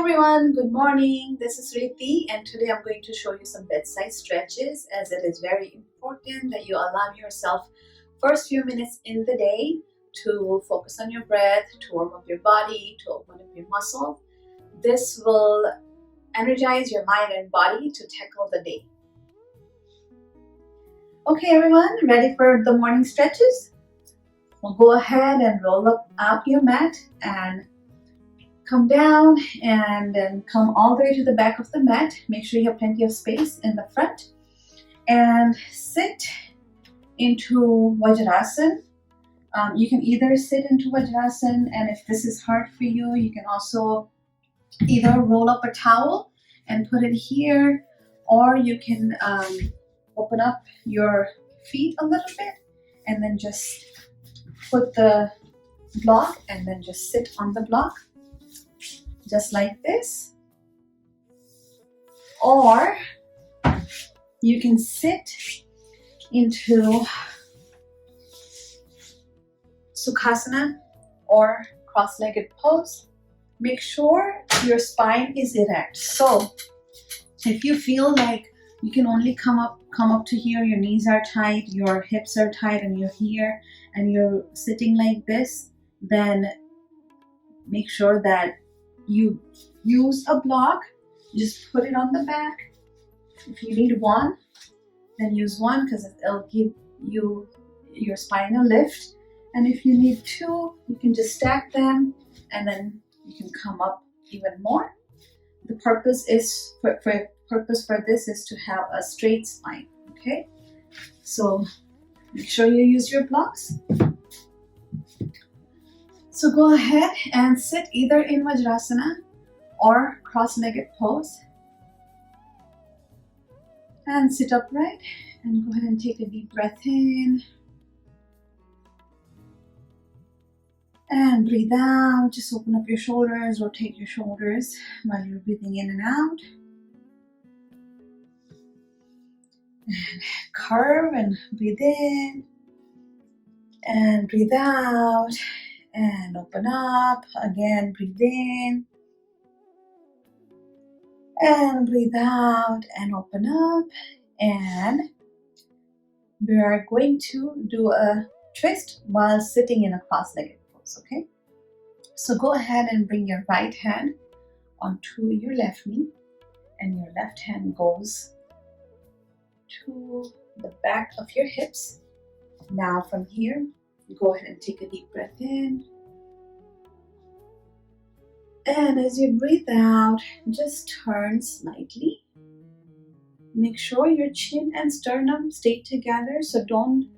everyone, good morning. This is Riti and today I'm going to show you some bedside stretches, as it is very important that you allow yourself first few minutes in the day to focus on your breath, to warm up your body, to open up your muscle. This will energize your mind and body to tackle the day. Okay everyone, ready for the morning stretches? We'll go ahead and roll up your mat and come down and then come all the way to the back of the mat. Make sure you have plenty of space in the front and sit into Vajrasana. You can either sit into Vajrasana, and if this is hard for you, you can also either roll up a towel and put it here, or you can open up your feet a little bit and then just put the block and then just sit on the block. Just like this, or you can sit into Sukhasana or cross-legged pose. Make sure your spine is erect. So if you feel like you can only come up to here, your knees are tight, your hips are tight, and you're here and you're sitting like this, then make sure that you use a block. Just put it on the back. If you need one, then use one, because it'll give you your spine a lift. And if you need two, you can just stack them and then you can come up even more. The purpose is for this is to have a straight spine. Okay, so make sure you use your blocks. So go ahead and sit either in Vajrasana or cross-legged pose. And sit upright and go ahead and take a deep breath in. And breathe out. Just open up your shoulders, rotate your shoulders while you're breathing in and out. And curve and breathe in. And breathe out. And open up. Again, breathe in. And breathe out and open up. And we are going to do a twist while sitting in a cross-legged pose, okay? So go ahead and bring your right hand onto your left knee, and your left hand goes to the back of your hips. Now from here, go ahead and take a deep breath in. And as you breathe out, just turn slightly. Make sure your chin and sternum stay together, so don't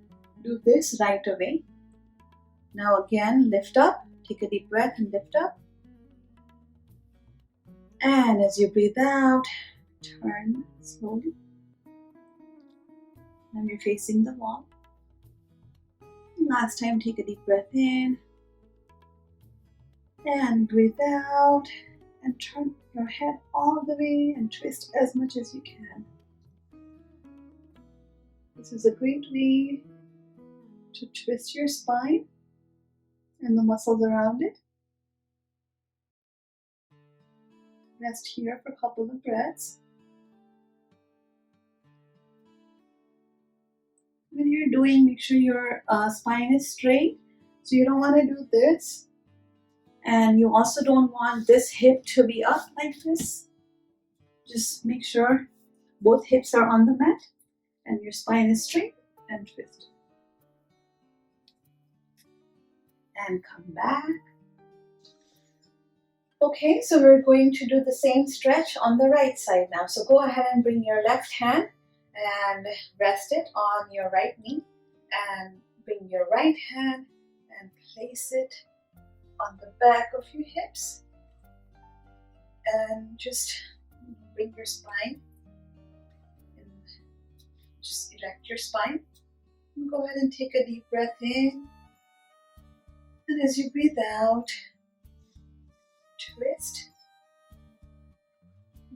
do this right away. Now again, lift up. Take a deep breath and lift up. And as you breathe out, turn slowly. Now you're facing the wall. Last time, take a deep breath in. And breathe out. And turn your head all the way and twist as much as you can. This is a great way to twist your spine and the muscles around it. Rest here for a couple of breaths. When you're doing, make sure your spine is straight. So you don't want to do this. And you also don't want this hip to be up like this. Just make sure both hips are on the mat and your spine is straight, and twist. And come back. Okay, so we're going to do the same stretch on the right side now. So go ahead and bring your left hand and rest it on your right knee, and bring your right hand and place it on the back of your hips, and just bring your spine and just erect your spine. And go ahead and take a deep breath in, and as you breathe out, twist.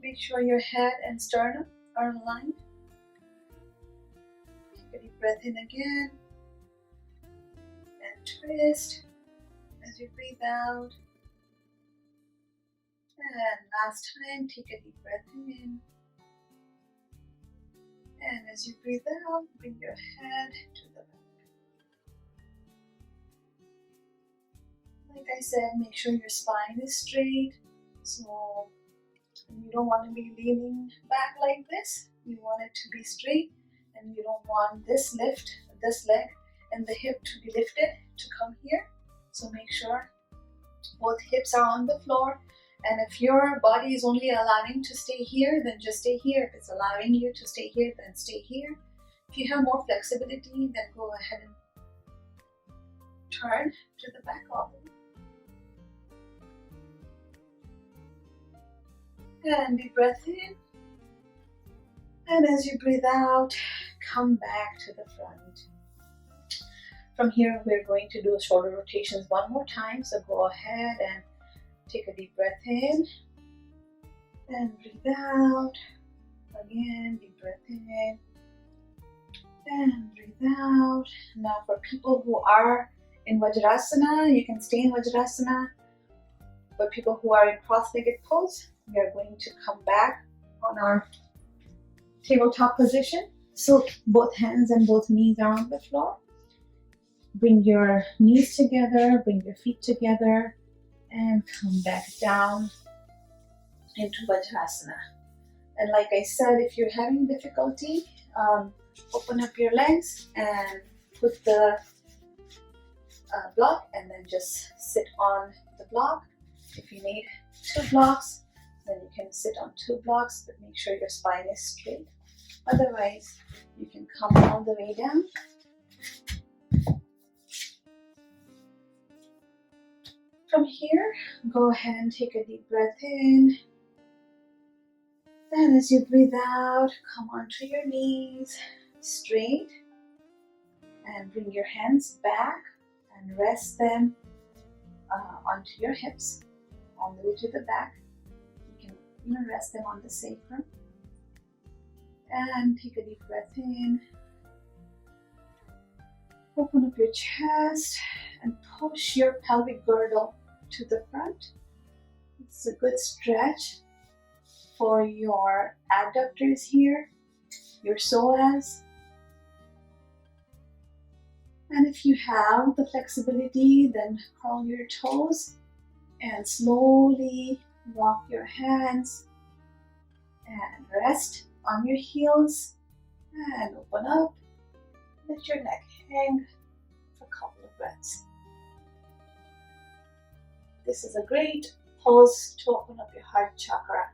Make sure your head and sternum are aligned. Take a deep breath in again and twist. As you breathe out, And last time, take a deep breath in. And as you breathe out, bring your head to the back. Like I said, make sure your spine is straight. So you don't want to be leaning back like this. You want it to be straight, and you don't want this leg and the hip to be lifted to come here. So make sure both hips are on the floor. And if your body is only allowing to stay here, then just stay here. If it's allowing you to stay here, then stay here. If you have more flexibility, then go ahead and turn to the back of it. And deep breath in. And as you breathe out, come back to the front. From here, we're going to do shoulder rotations one more time. So go ahead and take a deep breath in. And breathe out. Again, deep breath in. And breathe out. Now for people who are in Vajrasana, you can stay in Vajrasana. For people who are in cross-legged pose, we are going to come back on our tabletop position. So both hands and both knees are on the floor. Bring your knees together, bring your feet together, and come back down into Vajrasana. And like I said, if you're having difficulty, open up your legs and put the block, and then just sit on the block. If you need 2 blocks, then you can sit on 2 blocks, but make sure your spine is straight. Otherwise, you can come all the way down. From here, go ahead and take a deep breath in. And as you breathe out, come onto your knees, straight. And bring your hands back and rest them onto your hips, all the way to the back. You can even rest them on the sacrum. And take a deep breath in. Open up your chest and push your pelvic girdle to the front. It's a good stretch for your adductors here, your psoas. And if you have the flexibility, then curl your toes and slowly walk your hands and rest on your heels and open up. Let your neck hang for a couple of breaths. This is a great pose to open up your heart chakra.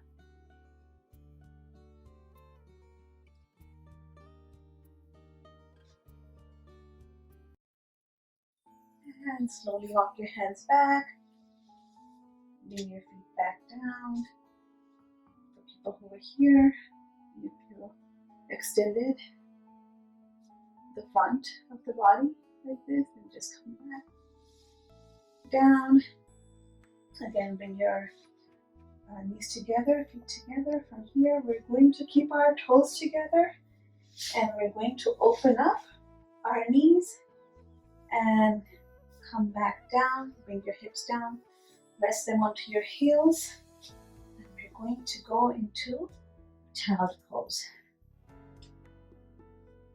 And slowly walk your hands back. Bring your feet back down. For people who are here, if you extended the front of the body like this, and just come back down. Again, bring your knees together, feet together. From here, we're going to keep our toes together, and we're going to open up our knees and come back down. Bring your hips down, rest them onto your heels, and we're going to go into child pose.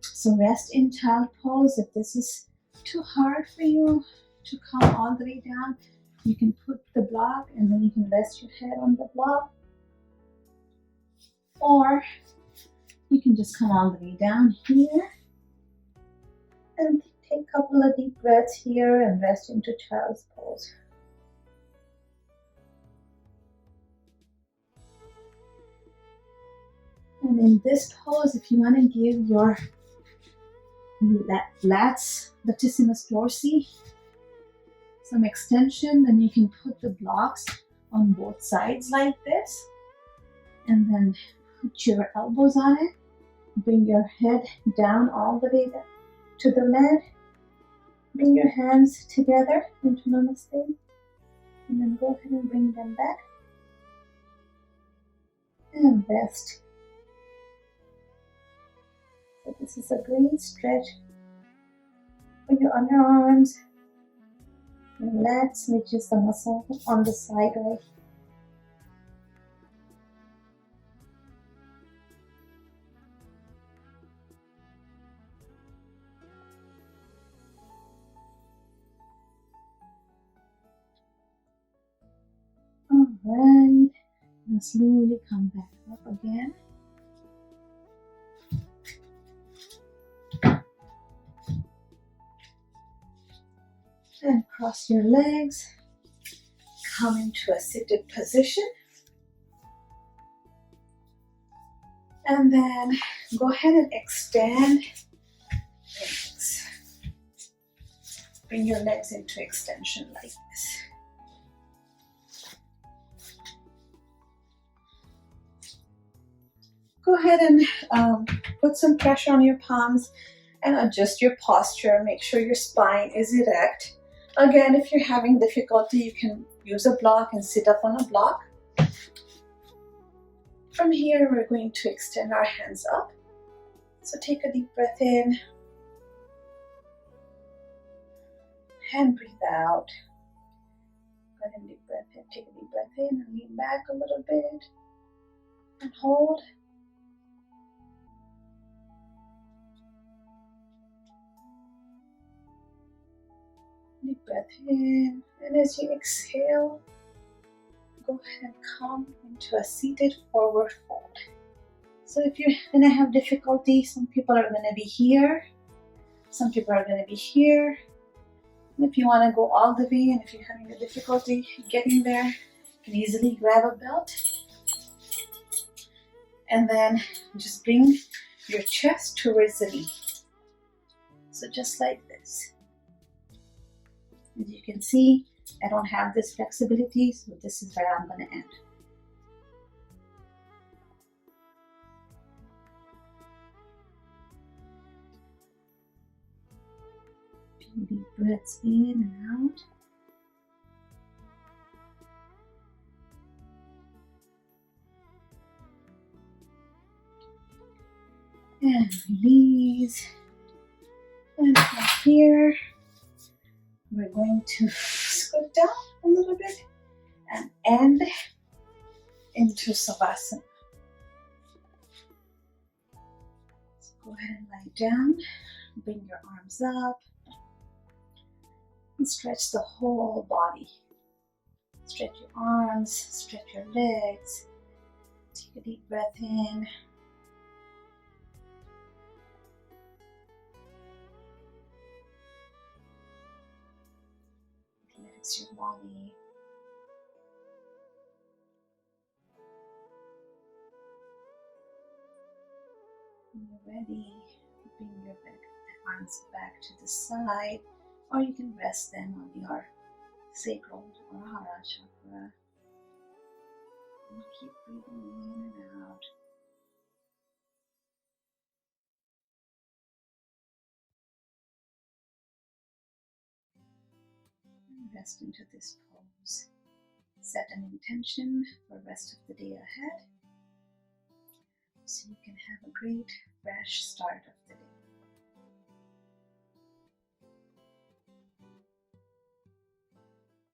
So rest in child pose. If this is too hard for you to come all the way down, you can put the block and then you can rest your head on the block. Or you can just come all the way down here and take a couple of deep breaths here and rest into child's pose. And in this pose, if you want to give your lats, latissimus dorsi, some extension, then you can put the blocks on both sides like this, and then put your elbows on it. Bring your head down all the way to the mat. Bring your hands together into namaste, and then go ahead and bring them back and rest. So this is a great stretch for your underarms and lats, which is the muscle on the side right slowly come back up again. And cross your legs. Come into a seated position. And then go ahead and extend legs. Bring your legs into extension like this. Go ahead and put some pressure on your palms and adjust your posture. Make sure your spine is erect. Again, if you're having difficulty, you can use a block and sit up on a block. From here, we're going to extend our hands up. So take a deep breath in and breathe out. Go ahead and deep breath in. Take a deep breath in and lean back a little bit and hold. Deep breath in, and as you exhale, go ahead and come into a seated forward fold. So if you're gonna have difficulty, some people are gonna be here, some people are gonna be here. And if you wanna go all the way, and if you're having a difficulty getting there, you can easily grab a belt. And then just bring your chest towards the knee. So just like this. As you can see, I don't have this flexibility, so this is where I'm going to end. Deep breaths in and out. And release. And from here, we're going to scoot down a little bit and end into Savasana. So go ahead and lie down, bring your arms up, and stretch the whole body. Stretch your arms, stretch your legs. Take a deep breath in. Relax your body. When you're ready, bring your arms back to the side, or you can rest them on your sacral or hara chakra. And keep breathing in and out. And rest into this pose. Set an intention for the rest of the day ahead, so you can have a great, fresh start of the day.